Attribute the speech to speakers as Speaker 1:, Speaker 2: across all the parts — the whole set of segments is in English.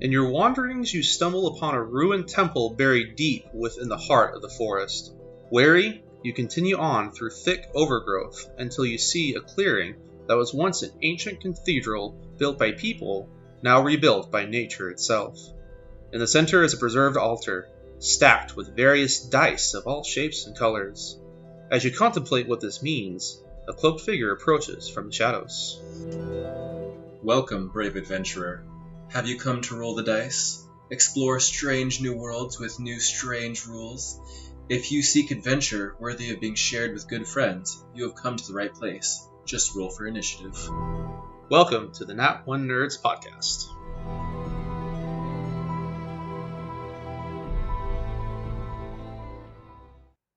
Speaker 1: In your wanderings, you stumble upon a ruined temple buried deep within the heart of the forest. Wary, you continue on through thick overgrowth until you see a clearing that was once an ancient cathedral built by people, now rebuilt by nature itself. In the center is a preserved altar, stacked with various dice of all shapes and colors. As you contemplate what this means, a cloaked figure approaches from the shadows.
Speaker 2: Welcome, brave adventurer. Have you come to roll the dice? Explore strange new worlds with new strange rules? If you seek adventure worthy of being shared with good friends, you have come to the right place. Just roll for initiative.
Speaker 1: Welcome to the Nat One Nerds podcast.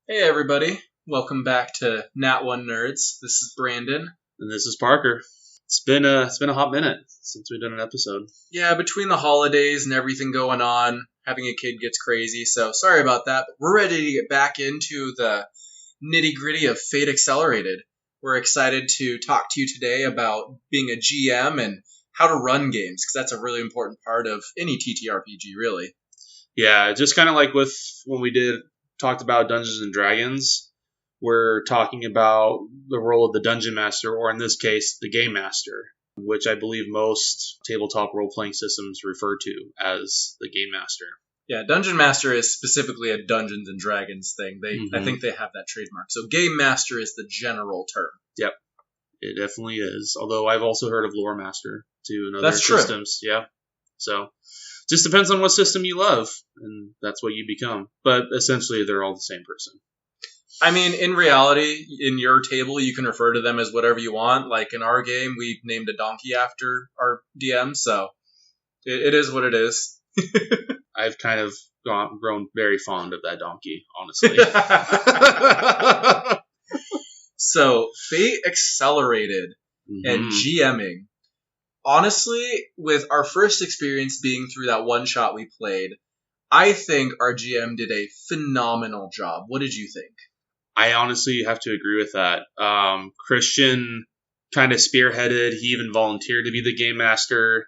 Speaker 2: Hey everybody, welcome back to Nat One Nerds. This is Brandon.
Speaker 1: And this is Parker. It's been a hot minute since we've done an episode.
Speaker 2: Yeah, between the holidays and everything going on, having a kid gets crazy, so sorry about that. But we're ready to get back into the nitty-gritty of Fate Accelerated. We're excited to talk to you today about being a GM and how to run games, because that's a really important part of any TTRPG, really.
Speaker 1: Yeah, just kind of like with when we talked about Dungeons and Dragons. We're talking about the role of the Dungeon Master, or in this case, the Game Master, which I believe most tabletop role-playing systems refer to as the Game Master.
Speaker 2: Yeah, Dungeon Master is specifically a Dungeons and Dragons thing. I think they have that trademark. So Game Master is the general term.
Speaker 1: Yep, it definitely is. Although I've also heard of Lore Master, too, in other
Speaker 2: That's true.
Speaker 1: systems. Yeah, so just depends on what system you love, and that's what you become. But essentially, they're all the same person.
Speaker 2: I mean, in reality, in your table, you can refer to them as whatever you want. Like in our game, we named a donkey after our DM, so it is what it is.
Speaker 1: I've kind of grown very fond of that donkey, honestly.
Speaker 2: So, Fate Accelerated and GMing. Honestly, with our first experience being through that one shot we played, I think our GM did a phenomenal job. What did you think?
Speaker 1: I honestly have to agree with that. Christian kind of spearheaded. He even volunteered to be the game master.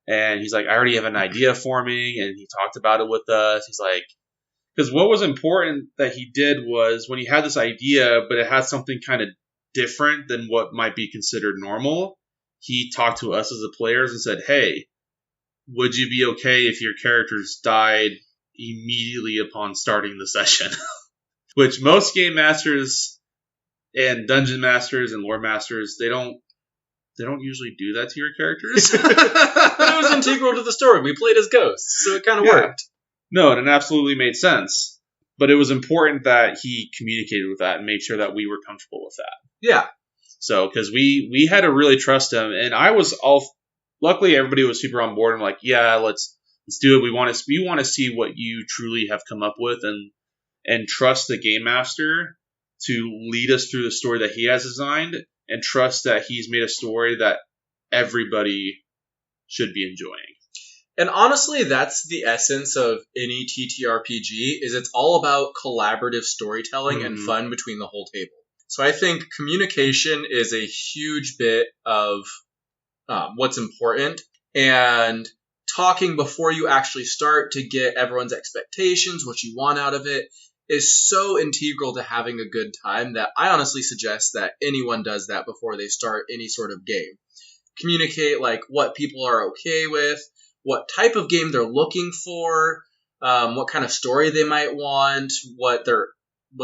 Speaker 1: And he's like, I already have an idea forming. And he talked about it with us. He's like, because what was important that he did was when he had this idea, but it had something kind of different than what might be considered normal, he talked to us as the players and said, hey, would you be okay if your characters died immediately upon starting the session? Which most game masters and dungeon masters and lore masters, they don't usually do that to your characters.
Speaker 2: But it was integral to the story. We played as ghosts, so it kind of worked.
Speaker 1: No, it absolutely made sense. But it was important that he communicated with that and made sure that we were comfortable with that.
Speaker 2: Yeah.
Speaker 1: So, because we had to really trust him, and I was luckily everybody was super on board and like, yeah, let's do it. We want to see what you truly have come up with and trust the game master to lead us through the story that he has designed, and trust that he's made a story that everybody should be enjoying.
Speaker 2: And honestly, that's the essence of any TTRPG, is it's all about collaborative storytelling and fun between the whole table. So I think communication is a huge bit of what's important, and talking before you actually start to get everyone's expectations, what you want out of it, is so integral to having a good time that I honestly suggest that anyone does that before they start any sort of game. Communicate like what people are okay with, what type of game they're looking for, what kind of story they might want, what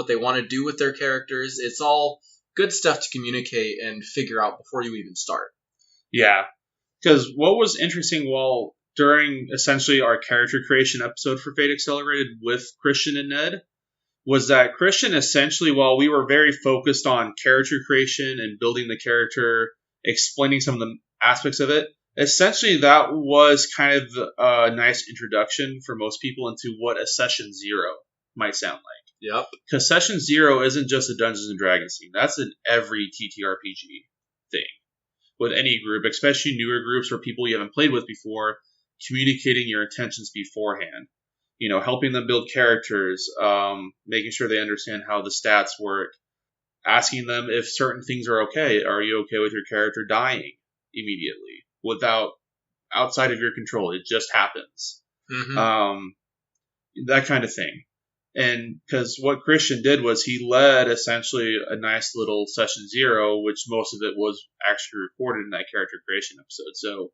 Speaker 2: they want to do with their characters. It's all good stuff to communicate and figure out before you even start.
Speaker 1: Yeah, because what was interesting during essentially our character creation episode for Fate Accelerated with Christian and Ned was that Christian essentially, while we were very focused on character creation and building the character, explaining some of the aspects of it, essentially that was kind of a nice introduction for most people into what a session 0 might sound like.
Speaker 2: Yep.
Speaker 1: Because session 0 isn't just a Dungeons and Dragons thing. That's in every TTRPG thing. With any group, especially newer groups or people you haven't played with before, communicating your intentions beforehand. You know, helping them build characters, making sure they understand how the stats work, asking them if certain things are okay. Are you okay with your character dying immediately without outside of your control. It just happens.
Speaker 2: Mm-hmm.
Speaker 1: That kind of thing. And because what Christian did was he led essentially a nice little session 0, which most of it was actually recorded in that character creation episode. So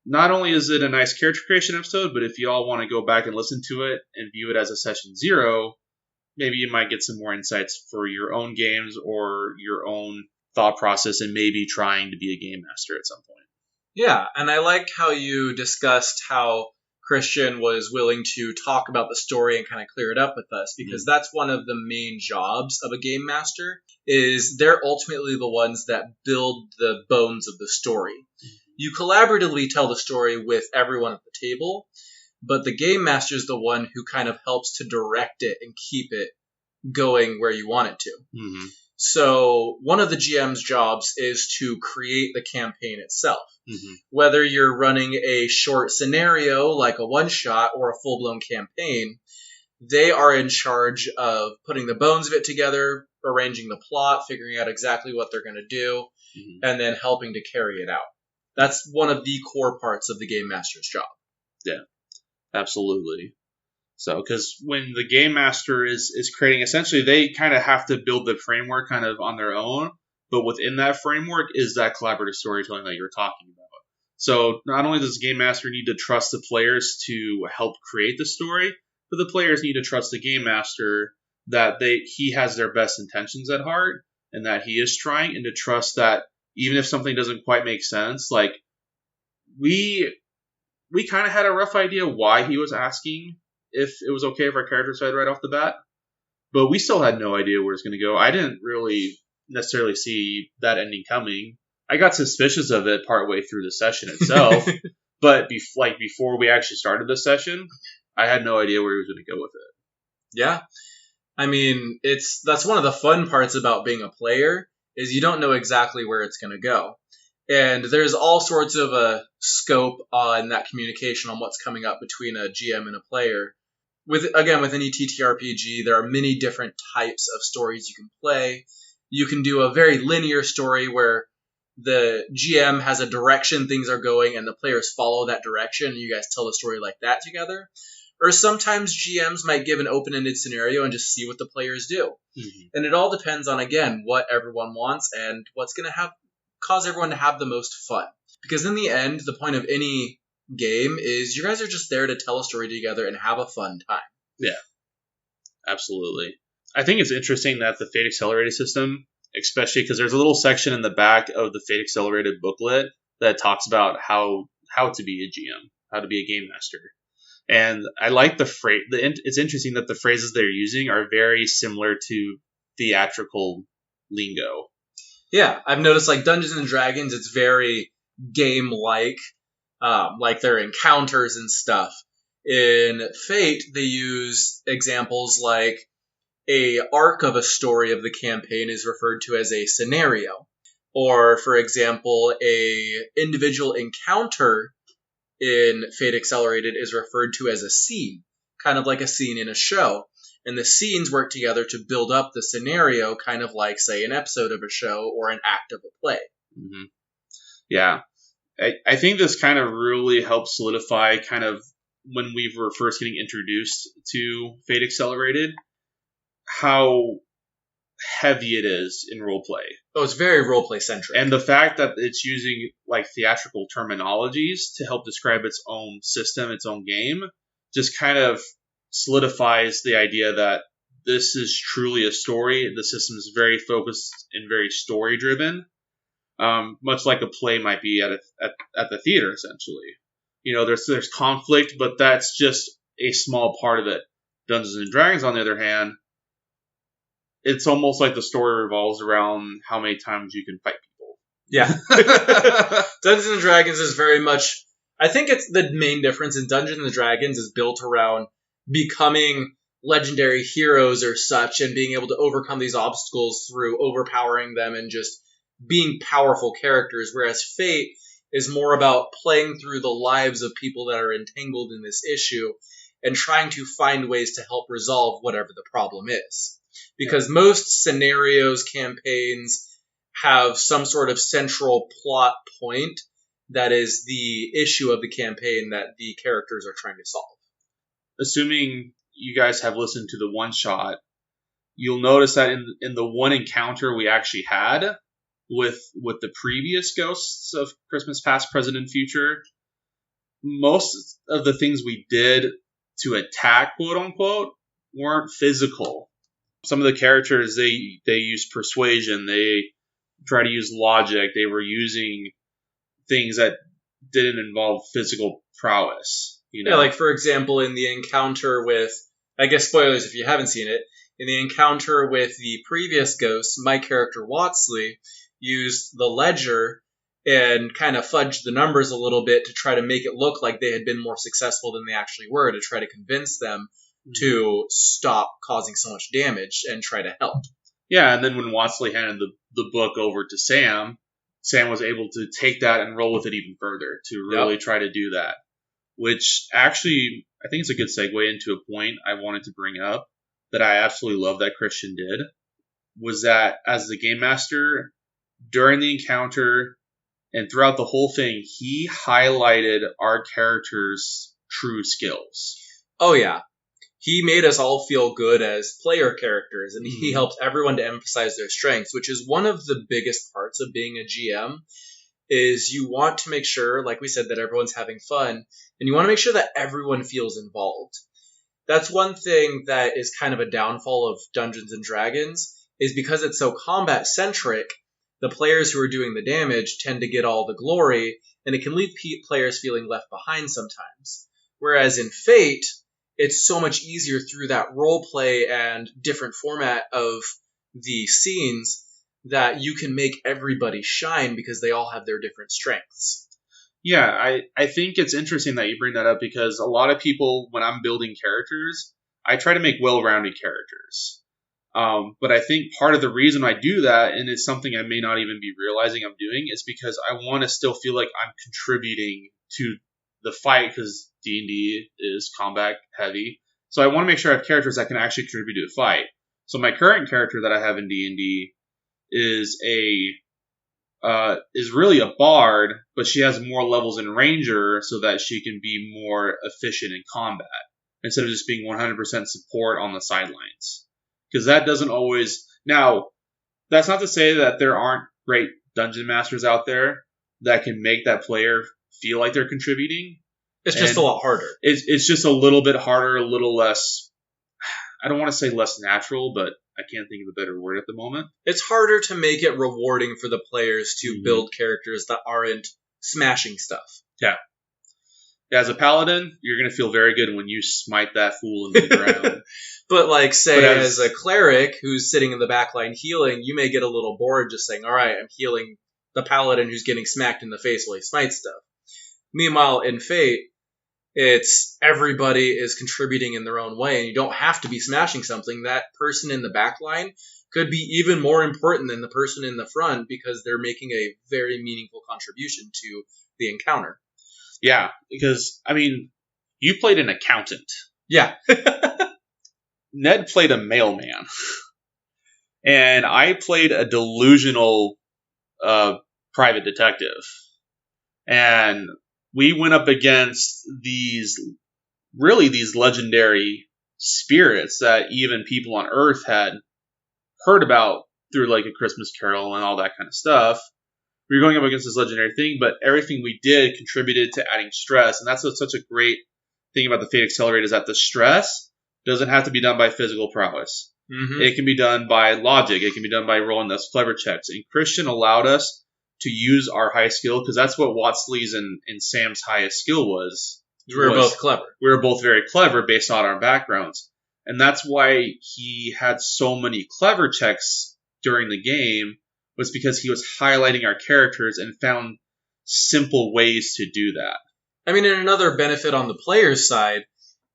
Speaker 1: not only is it a nice character creation episode, but if you all want to go back and listen to it and view it as a session 0, maybe you might get some more insights for your own games or your own thought process and maybe trying to be a game master at some point.
Speaker 2: Yeah, and I like how you discussed how Christian was willing to talk about the story and kind of clear it up with us, because that's one of the main jobs of a game master, is they're ultimately the ones that build the bones of the story. You collaboratively tell the story with everyone at the table, but the game master is the one who kind of helps to direct it and keep it going where you want it to.
Speaker 1: Mm-hmm.
Speaker 2: So one of the GM's jobs is to create the campaign itself.
Speaker 1: Mm-hmm.
Speaker 2: Whether you're running a short scenario like a one-shot or a full-blown campaign, they are in charge of putting the bones of it together, arranging the plot, figuring out exactly what they're going to do, and then helping to carry it out. That's one of the core parts of the game master's job.
Speaker 1: Yeah, absolutely. So, because when the game master is creating, essentially they kind of have to build the framework kind of on their own, but within that framework is that collaborative storytelling that you're talking about. So not only does the game master need to trust the players to help create the story, but the players need to trust the game master that he has their best intentions at heart and that he is trying, and to trust that even if something doesn't quite make sense, like we kind of had a rough idea why he was asking if it was okay if our characters died right off the bat, but we still had no idea where it's going to go. I didn't really necessarily see that ending coming. I got suspicious of it partway through the session itself, but before we actually started the session, I had no idea where he was going to go with it.
Speaker 2: Yeah. I mean, that's one of the fun parts about being a player, is you don't know exactly where it's going to go. And there's all sorts of a scope on that communication on what's coming up between a GM and a player. With any TTRPG, there are many different types of stories you can play. You can do a very linear story where the GM has a direction things are going and the players follow that direction and you guys tell the story like that together. Or sometimes GMs might give an open-ended scenario and just see what the players do. Mm-hmm. And it all depends on, again, what everyone wants and what's going to cause everyone to have the most fun. Because in the end, the point of any game is you guys are just there to tell a story together and have a fun time.
Speaker 1: Yeah, absolutely. I think it's interesting that the Fate Accelerated system, especially because there's a little section in the back of the Fate Accelerated booklet that talks about how to be a GM, how to be a game master. And I like the phrase. It's interesting that the phrases they're using are very similar to theatrical lingo.
Speaker 2: Yeah, I've noticed like Dungeons and Dragons, it's very game-like, like their encounters and stuff. In Fate, they use examples like a arc of a story of the campaign is referred to as a scenario. Or, for example, a individual encounter in Fate Accelerated is referred to as a scene, kind of like a scene in a show. And the scenes work together to build up the scenario, kind of like, say, an episode of a show or an act of a play.
Speaker 1: Mm-hmm. Yeah. I think this kind of really helps solidify kind of when we were first getting introduced to Fate Accelerated, how heavy it is in roleplay.
Speaker 2: Oh, it's very roleplay centric.
Speaker 1: And the fact that it's using like theatrical terminologies to help describe its own system, its own game, just kind of solidifies the idea that this is truly a story. The system is very focused and very story driven, much like a play might be at the theater, essentially. You know, there's conflict, but that's just a small part of it. Dungeons and Dragons, on the other hand, it's almost like the story revolves around how many times you can fight people.
Speaker 2: Yeah. Dungeons and Dragons is very much, I think it's the main difference in Dungeons and Dragons is built around becoming legendary heroes or such and being able to overcome these obstacles through overpowering them and just being powerful characters, whereas Fate is more about playing through the lives of people that are entangled in this issue and trying to find ways to help resolve whatever the problem is. Because most scenarios, campaigns, have some sort of central plot point, that is the issue of the campaign that the characters are trying to solve.
Speaker 1: Assuming you guys have listened to the one shot, you'll notice that in the one encounter we actually had with the previous ghosts of Christmas Past, Present, and Future, most of the things we did to attack, quote unquote, weren't physical. Some of the characters, they use persuasion, they try to use logic, they were using things that didn't involve physical prowess.
Speaker 2: Yeah, like for example, in the encounter with, I guess spoilers if you haven't seen it, in the encounter with the previous ghost, my character Watsley used the ledger and kind of fudged the numbers a little bit to try to make it look like they had been more successful than they actually were, to try to convince them to stop causing so much damage and try to help.
Speaker 1: Yeah, and then when Watsley handed the book over to Sam was able to take that and roll with it even further to really try to do that. Which actually, I think it's a good segue into a point I wanted to bring up that I absolutely love that Christian did, was that as the game master, during the encounter and throughout the whole thing, he highlighted our characters' true skills.
Speaker 2: Oh yeah. He made us all feel good as player characters, and he helped everyone to emphasize their strengths, which is one of the biggest parts of being a GM, is you want to make sure, like we said, that everyone's having fun, and you want to make sure that everyone feels involved. That's one thing that is kind of a downfall of Dungeons & Dragons, is because it's so combat-centric, the players who are doing the damage tend to get all the glory, and it can leave players feeling left behind sometimes. Whereas in Fate, it's so much easier through that role play and different format of the scenes that you can make everybody shine because they all have their different strengths.
Speaker 1: Yeah, I think it's interesting that you bring that up because a lot of people, when I'm building characters, I try to make well-rounded characters. But I think part of the reason I do that, and it's something I may not even be realizing I'm doing, is because I want to still feel like I'm contributing to the fight, because D&D is combat heavy. So I want to make sure I have characters that can actually contribute to the fight. So my current character that I have in D&D is is really a bard, but she has more levels in ranger so that she can be more efficient in combat instead of just being 100% support on the sidelines. Because that doesn't always... Now, that's not to say that there aren't great dungeon masters out there that can make that player feel like they're contributing.
Speaker 2: It's just a lot harder.
Speaker 1: It's just a little bit harder, a little less... I don't want to say less natural, but I can't think of a better word at the moment.
Speaker 2: It's harder to make it rewarding for the players to build characters that aren't smashing stuff.
Speaker 1: Yeah. As a paladin, you're going to feel very good when you smite that fool in the ground.
Speaker 2: But like, say, as a cleric who's sitting in the back line healing, you may get a little bored just saying, all right, I'm healing the paladin who's getting smacked in the face while he smites stuff. Meanwhile, in Fate, it's everybody is contributing in their own way, and you don't have to be smashing something. That person in the back line could be even more important than the person in the front because they're making a very meaningful contribution to the encounter.
Speaker 1: Yeah, because, I mean, you played an accountant.
Speaker 2: Yeah.
Speaker 1: Ned played a mailman. And I played a delusional private detective. And we went up against these legendary spirits that even people on Earth had heard about through like A Christmas Carol and all that kind of stuff. We were going up against this legendary thing, but everything we did contributed to adding stress. And that's what's such a great thing about the Fate Accelerated, is that the stress doesn't have to be done by physical prowess. Mm-hmm. It can be done by logic. It can be done by rolling those clever checks. And Christian allowed us to use our high skill, because that's what Watsley's and Sam's highest skill was.
Speaker 2: We were both clever.
Speaker 1: We were both very clever based on our backgrounds. And that's why he had so many clever checks during the game, was because he was highlighting our characters and found simple ways to do that.
Speaker 2: I mean, and another benefit on the player's side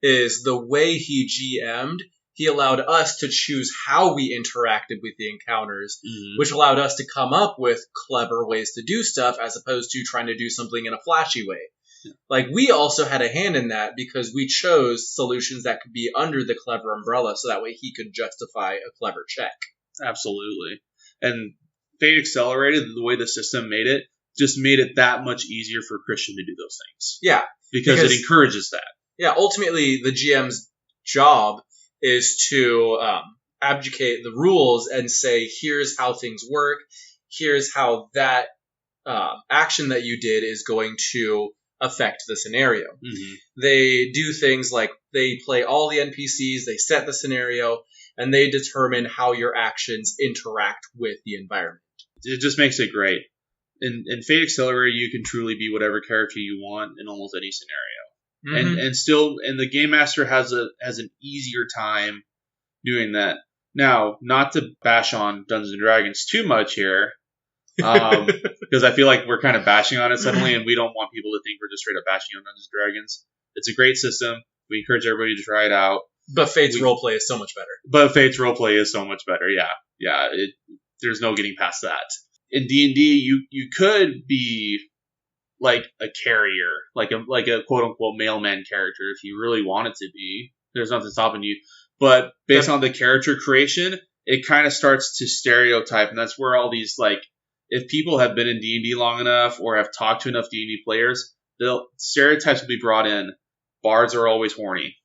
Speaker 2: is the way he GM'd, he allowed us to choose how we interacted with the encounters, which allowed us to come up with clever ways to do stuff as opposed to trying to do something in a flashy way. Yeah. Like, we also had a hand in that because we chose solutions that could be under the clever umbrella, so that way he could justify a clever check.
Speaker 1: Absolutely. And Fate Accelerated, the way the system made it, just made it that much easier for Christian to do those things.
Speaker 2: Yeah.
Speaker 1: Because it encourages that.
Speaker 2: Yeah, ultimately, the GM's job is to abdicate the rules and say, here's how things work, here's how that action that you did is going to affect the scenario.
Speaker 1: Mm-hmm.
Speaker 2: They do things like they play all the NPCs, they set the scenario, and they determine how your actions interact with the environment.
Speaker 1: It just makes it great. In Fate Accelerated, you can truly be whatever character you want in almost any scenario.
Speaker 2: Mm-hmm.
Speaker 1: And the Game Master has an easier time doing that. Now, not to bash on Dungeons and Dragons too much here, because I feel like we're kind of bashing on it suddenly, and we don't want people to think we're just straight up bashing on Dungeons and Dragons. It's a great system. We encourage everybody to try it out.
Speaker 2: But Fate's roleplay is so much better.
Speaker 1: Yeah. There's no getting past that. In D&D, you could be like a carrier, like a quote unquote mailman character if you really wanted to be. There's nothing stopping you. But based on the character creation, it kind of starts to stereotype, and that's where all these, like, if people have been in D&D long enough or have talked to enough D&D players, stereotypes will be brought in. Bards are always horny.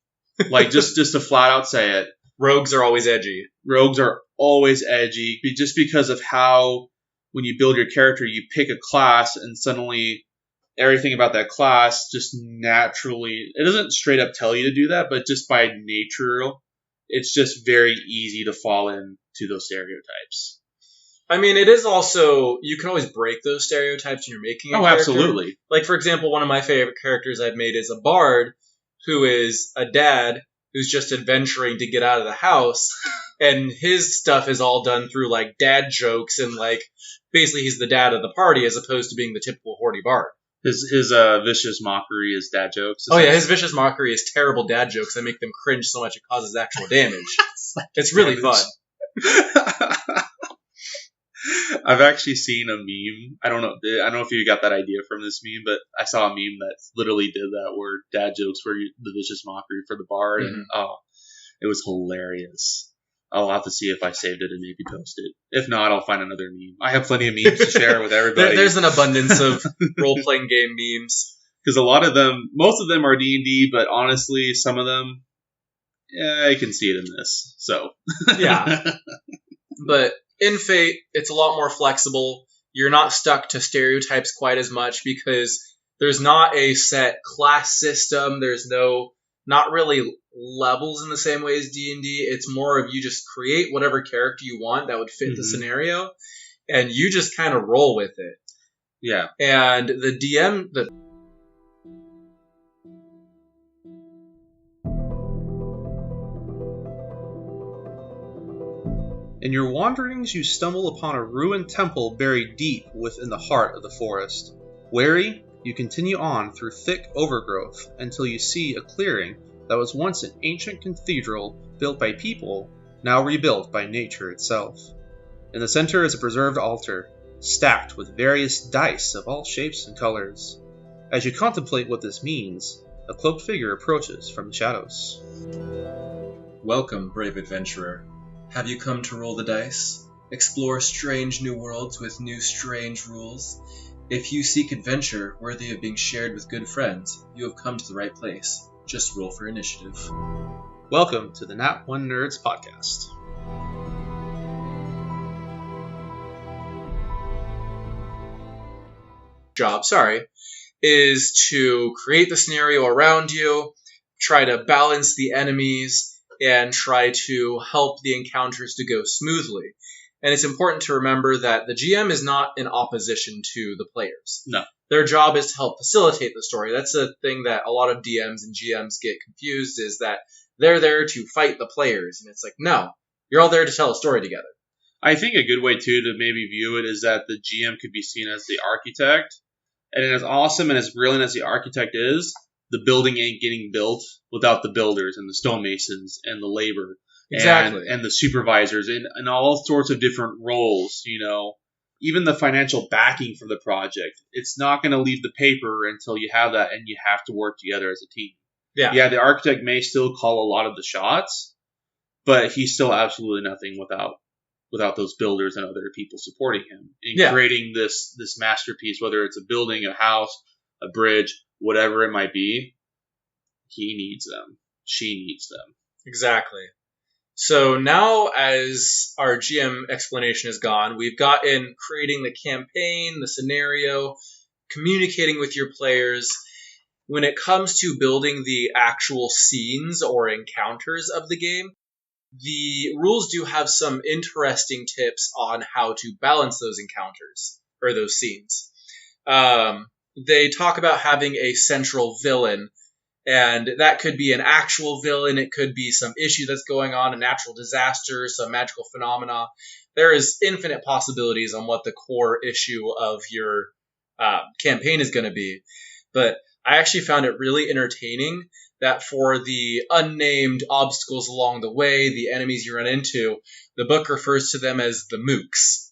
Speaker 1: Like, just to flat out say it.
Speaker 2: Rogues are always edgy.
Speaker 1: Just because of how, when you build your character, you pick a class and suddenly everything about that class just naturally, it doesn't straight up tell you to do that, but just by nature, it's just very easy to fall into those stereotypes.
Speaker 2: I mean, it is also, you can always break those stereotypes when you're making a character.
Speaker 1: Absolutely.
Speaker 2: Like, for example, one of my favorite characters I've made is a bard who is a dad who's just adventuring to get out of the house, and his stuff is all done through, like, dad jokes, and, like, basically he's the dad of the party as opposed to being the typical horny bard.
Speaker 1: His Vicious Mockery is dad jokes.
Speaker 2: Oh yeah, his Vicious Mockery is terrible dad jokes that make them cringe so much it causes actual damage. It's really fun.
Speaker 1: I've actually seen a meme. I don't know if you got that idea from this meme, but I saw a meme that literally did that, where dad jokes were the Vicious Mockery for the bard, and it was hilarious. I'll have to see if I saved it and maybe post it. If not, I'll find another meme. I have plenty of memes to share with everybody.
Speaker 2: There's an abundance of role-playing game memes.
Speaker 1: Because most of them are D&D, but honestly, some of them, I can see it in this. So
Speaker 2: yeah. But in Fate, it's a lot more flexible. You're not stuck to stereotypes quite as much because there's not a set class system. There's not really levels in the same way as D&D. It's more of you just create whatever character you want that would fit the scenario, and you just kind of roll with it.
Speaker 1: Yeah.
Speaker 2: And the DM...
Speaker 3: In your wanderings, you stumble upon a ruined temple buried deep within the heart of the forest. Wary, you continue on through thick overgrowth until you see a clearing that was once an ancient cathedral built by people, now rebuilt by nature itself. In the center is a preserved altar, stacked with various dice of all shapes and colors. As you contemplate what this means, a cloaked figure approaches from the shadows.
Speaker 4: Welcome, brave adventurer. Have you come to roll the dice? Explore strange new worlds with new strange rules? If you seek adventure worthy of being shared with good friends, you have come to the right place. Just roll for initiative.
Speaker 3: Welcome to the Nat One Nerds podcast.
Speaker 2: job, is to create the scenario around you, try to balance the enemies, and try to help the encounters to go smoothly. And it's important to remember that the GM is not in opposition to the players.
Speaker 1: No.
Speaker 2: Their job is to help facilitate the story. That's a thing that a lot of DMs and GMs get confused, is that they're there to fight the players. And it's like, no, you're all there to tell a story together.
Speaker 1: I think a good way, too, to maybe view it is that the GM could be seen as the architect. And as awesome and as brilliant as the architect is, the building ain't getting built without the builders and the stonemasons and the labor.
Speaker 2: Exactly.
Speaker 1: And the supervisors and all sorts of different roles, you know. Even the financial backing for the project. It's not going to leave the paper until you have that, and you have to work together as a team. Yeah, the architect may still call a lot of the shots, but he's still absolutely nothing without without those builders and other people supporting him in creating this masterpiece, whether it's a building, a house, a bridge, whatever it might be. He needs them. She needs them.
Speaker 2: Exactly. So now, as our GM explanation is gone, we've gotten creating the campaign, the scenario, communicating with your players. When it comes to building the actual scenes or encounters of the game, the rules do have some interesting tips on how to balance those encounters or those scenes. They talk about having a central villain, and that could be an actual villain. It could be some issue that's going on, a natural disaster, some magical phenomena. There is infinite possibilities on what the core issue of your campaign is going to be. But I actually found it really entertaining that for the unnamed obstacles along the way, the enemies you run into, the book refers to them as the mooks.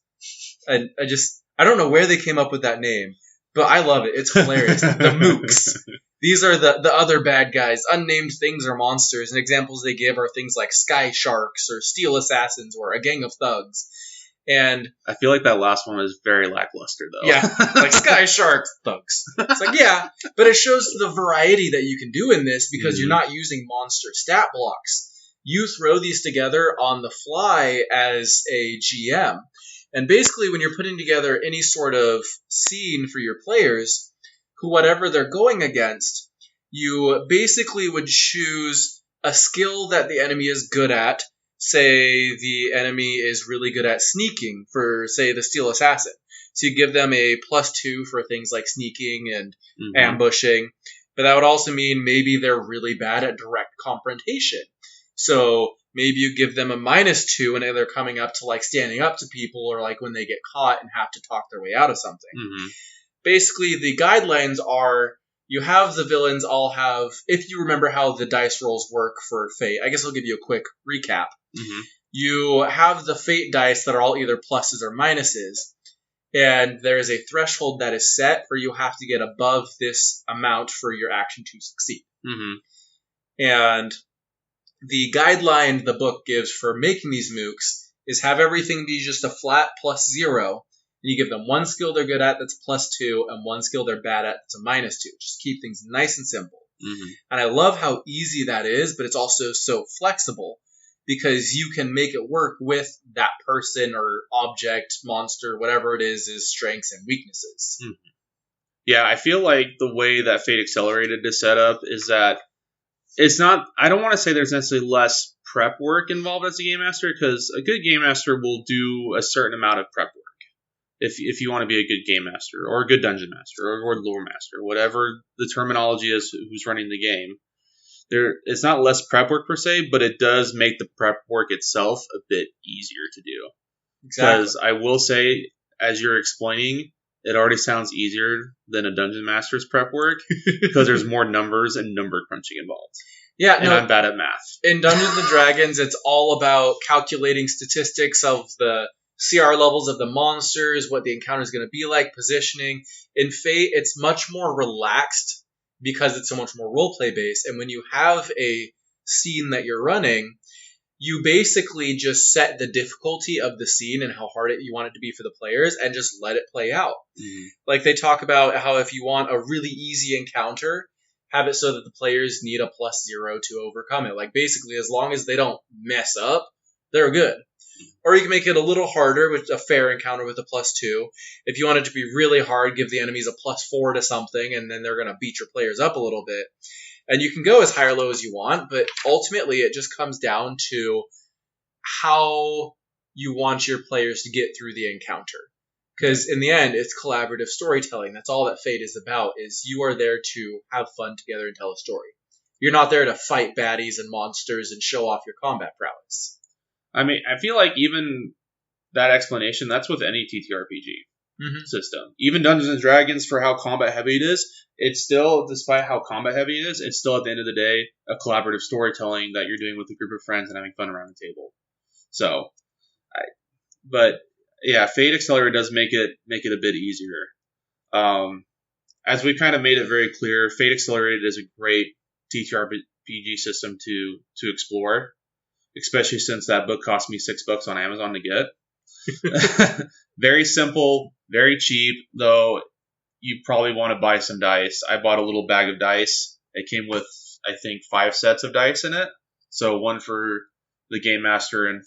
Speaker 2: And I don't know where they came up with that name, but I love it. It's hilarious. The mooks. These are the other bad guys, unnamed things or monsters, and examples they give are things like sky sharks or steel assassins or a gang of thugs. And
Speaker 1: I feel like that last one is very lackluster, though.
Speaker 2: Yeah, like sky shark thugs. It's like, yeah, but it shows the variety that you can do in this because you're not using monster stat blocks. You throw these together on the fly as a GM. And basically, when you're putting together any sort of scene for your players, whatever they're going against, you basically would choose a skill that the enemy is good at. Say the enemy is really good at sneaking for, say, the Steel Assassin. So you give them a +2 for things like sneaking and ambushing. But that would also mean maybe they're really bad at direct confrontation. So maybe you give them a -2 when they're coming up to like standing up to people or like when they get caught and have to talk their way out of something. Basically, the guidelines are you have the villains all have, if you remember how the dice rolls work for Fate, I guess I'll give you a quick recap. You have the Fate dice that are all either pluses or minuses, and there is a threshold that is set for you have to get above this amount for your action to succeed. And the guideline the book gives for making these mooks is have everything be just a flat +0, and you give them one skill they're good at that's +2, and one skill they're bad at that's a -2. Just keep things nice and simple. And I love how easy that is, but it's also so flexible because you can make it work with that person or object, monster, whatever it is strengths and weaknesses.
Speaker 1: Yeah, I feel like the way that Fate Accelerated is set up is that it's not, I don't want to say there's necessarily less prep work involved as a game master, because a good game master will do a certain amount of prep work. If you want to be a good game master, or a good dungeon master, or lore master, whatever the terminology is who's running the game, it's not less prep work per se, but it does make the prep work itself a bit easier to do. Because I will say, as you're explaining, it already sounds easier than a dungeon master's prep work, because there's more numbers and number crunching involved.
Speaker 2: Yeah,
Speaker 1: and I'm bad at math.
Speaker 2: In Dungeons & Dragons, it's all about calculating statistics of the CR levels of the monsters, what the encounter is going to be like, positioning. In Fate, it's much more relaxed because it's so much more roleplay based. And when you have a scene that you're running, you basically just set the difficulty of the scene and how hard you want it to be for the players and just let it play out. Like they talk about how if you want a really easy encounter, have it so that the players need a +0 to overcome it. Like basically, as long as they don't mess up, they're good. Or you can make it a little harder with a fair encounter with a +2. If you want it to be really hard, give the enemies a +4 to something, and then they're going to beat your players up a little bit. And you can go as high or low as you want, but ultimately it just comes down to how you want your players to get through the encounter. Because in the end, it's collaborative storytelling. That's all that Fate is about, is you are there to have fun together and tell a story. You're not there to fight baddies and monsters and show off your combat prowess.
Speaker 1: I mean, I feel like even that explanation, that's with any TTRPG system. Even Dungeons & Dragons, for how combat heavy it is, it's still, despite how combat heavy it is, it's still at the end of the day a collaborative storytelling that you're doing with a group of friends and having fun around the table. So, but yeah, Fate Accelerator does make it a bit easier. As we kind of made it very clear, Fate Accelerated is a great TTRPG system to explore, especially since that book cost me $6 on Amazon to get. Very simple, very cheap, though you probably want to buy some dice. I bought a little bag of dice. It came with, I think, 5 sets of dice in it. So one for the game master and,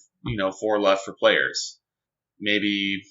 Speaker 1: 4 left for players. Maybe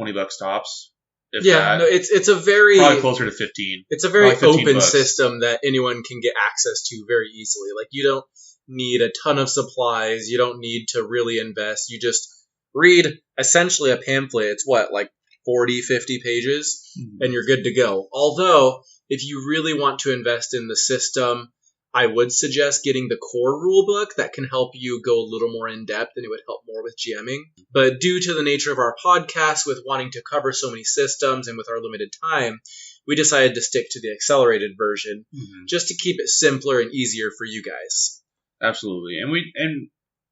Speaker 1: $20 tops. If that.
Speaker 2: No, it's a very
Speaker 1: probably closer to 15.
Speaker 2: It's a very open
Speaker 1: bucks.
Speaker 2: system that anyone can get access to very easily. Like, you don't need a ton of supplies. You don't need to really invest. You just read essentially a pamphlet. It's what, like 40, 50 pages, and you're good to go. Although, if you really want to invest in the system, I would suggest getting the core rulebook that can help you go a little more in depth, and it would help more with GMing. But due to the nature of our podcast, with wanting to cover so many systems and with our limited time, we decided to stick to the accelerated version just to keep it simpler and easier for you guys.
Speaker 1: Absolutely. And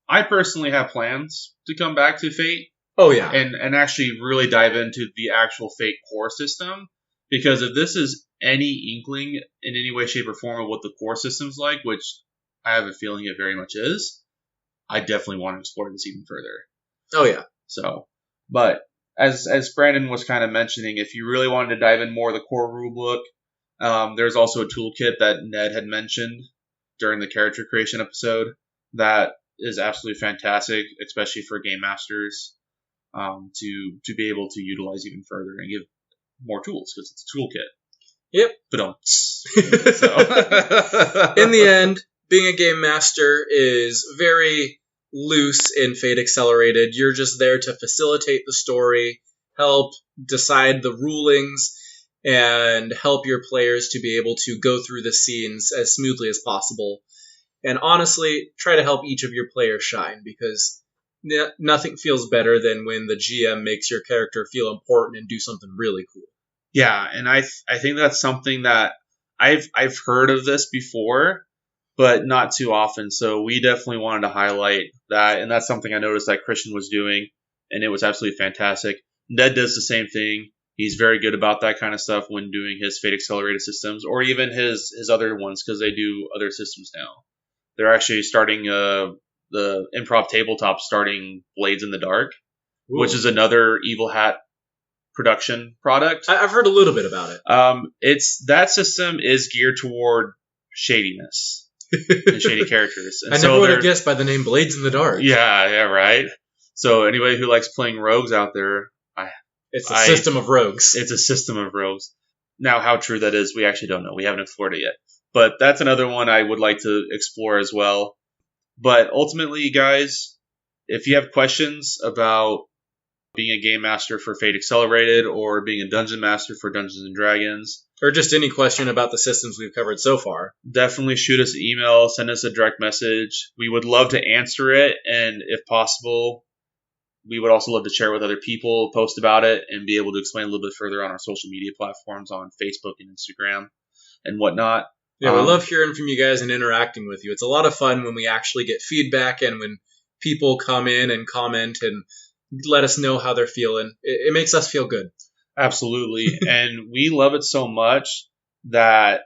Speaker 1: I personally have plans to come back to Fate.
Speaker 2: Oh, yeah.
Speaker 1: And actually really dive into the actual Fate core system. Because if this is any inkling in any way, shape, or form of what the core system's like, which I have a feeling it very much is, I definitely want to explore this even further.
Speaker 2: Oh, yeah.
Speaker 1: So, but as Brandon was kind of mentioning, if you really wanted to dive in more of the core rulebook, there's also a toolkit that Ned had mentioned during the character creation episode that is absolutely fantastic, especially for game masters, to be able to utilize even further and give more tools, because it's a toolkit.
Speaker 2: Yep.
Speaker 1: But
Speaker 2: so. In the end, being a game master is very loose in Fate Accelerated. You're just there to facilitate the story, help decide the rulings, and help your players to be able to go through the scenes as smoothly as possible. And honestly, try to help each of your players shine, because nothing feels better than when the GM makes your character feel important and do something really cool.
Speaker 1: Yeah, and I think that's something that I've heard of this before, but not too often. So we definitely wanted to highlight that, and that's something I noticed that Christian was doing, and it was absolutely fantastic. Ned does the same thing. He's very good about that kind of stuff when doing his Fate Accelerated systems, or even his other ones, because they do other systems now. They're actually starting the improv tabletop, starting Blades in the Dark, which is another Evil Hat production product.
Speaker 2: I've heard a little bit about it.
Speaker 1: That system is geared toward shadiness and shady characters. And
Speaker 2: I never would have guessed by the name Blades in the Dark.
Speaker 1: Yeah, right. So anybody who likes playing rogues out there,
Speaker 2: it's a system of rogues.
Speaker 1: It's a system of rogues. Now, how true that is, we actually don't know. We haven't explored it yet. But that's another one I would like to explore as well. But ultimately, guys, if you have questions about being a game master for Fate Accelerated, or being a dungeon master for Dungeons and Dragons,
Speaker 2: or just any question about the systems we've covered so far,
Speaker 1: definitely shoot us an email, send us a direct message. We would love to answer it, and if possible, we would also love to share it with other people, post about it, and be able to explain a little bit further on our social media platforms on Facebook and Instagram and whatnot.
Speaker 2: Yeah, we love hearing from you guys and interacting with you. It's a lot of fun when we actually get feedback and when people come in and comment and let us know how they're feeling. It makes us feel good.
Speaker 1: Absolutely. And we love it so much that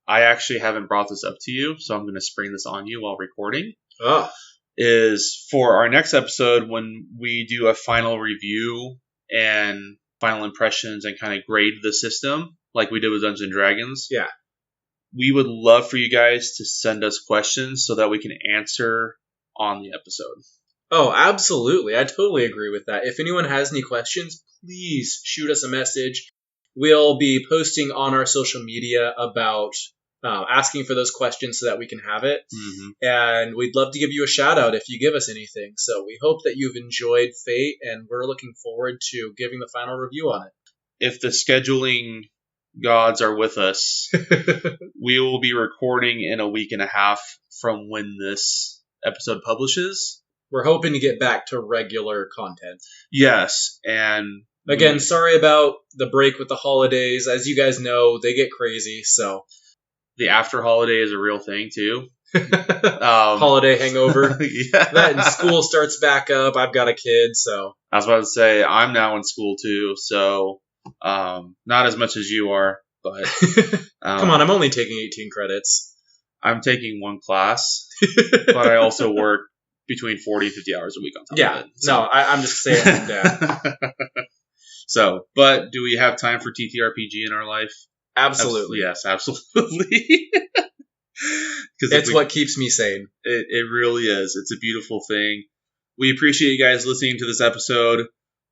Speaker 1: I actually haven't brought this up to you, so I'm going to spring this on you while recording. Is for our next episode, when we do a final review and final impressions and kind of grade the system like we did with Dungeons & Dragons.
Speaker 2: Yeah.
Speaker 1: We would love for you guys to send us questions so that we can answer on the episode.
Speaker 2: Oh, absolutely. I totally agree with that. If anyone has any questions, please shoot us a message. We'll be posting on our social media about asking for those questions so that we can have it.
Speaker 1: Mm-hmm.
Speaker 2: And we'd love to give you a shout out if you give us anything. So we hope that you've enjoyed Fate, and we're looking forward to giving the final review on it.
Speaker 1: If the scheduling gods are with us, we will be recording in a week and a half from when this episode publishes.
Speaker 2: We're hoping to get back to regular content.
Speaker 1: Yes, and
Speaker 2: again, sorry about the break with the holidays. As you guys know, they get crazy, so
Speaker 1: the after holiday is a real thing too.
Speaker 2: Holiday hangover.
Speaker 1: Yeah.
Speaker 2: That and school starts back up. I've got a kid, so
Speaker 1: I was about to say I'm now in school too, so not as much as you are, but
Speaker 2: come on, I'm only taking 18 credits.
Speaker 1: I'm taking one class, but I also work between 40 and 50 hours a week on top of it.
Speaker 2: No, I'm just saying that.
Speaker 1: So, but do we have time for TTRPG in our life?
Speaker 2: Absolutely.
Speaker 1: Yes, absolutely.
Speaker 2: It's what keeps me sane.
Speaker 1: It really is. It's a beautiful thing. We appreciate you guys listening to this episode.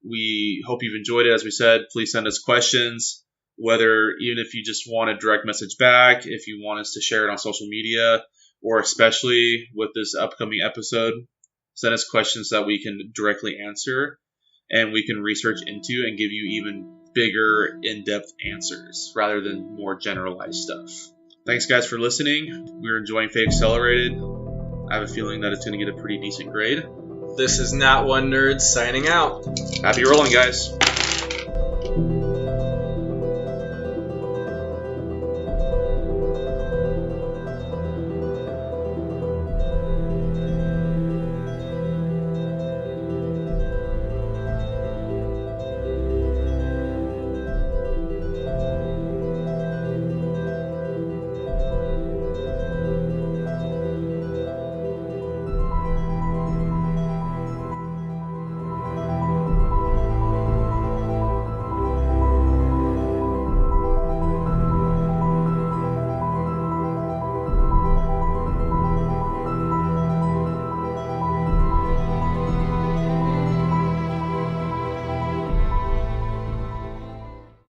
Speaker 1: We hope you've enjoyed it. As we said, please send us questions, whether even if you just want a direct message back, if you want us to share it on social media, or especially with this upcoming episode, send us questions that we can directly answer and we can research into and give you even bigger, in-depth answers rather than more generalized stuff. Thanks, guys, for listening. We're enjoying Fate Accelerated. I have a feeling that it's going to get a pretty decent grade.
Speaker 2: This is Not One Nerd signing out.
Speaker 1: Happy rolling, guys.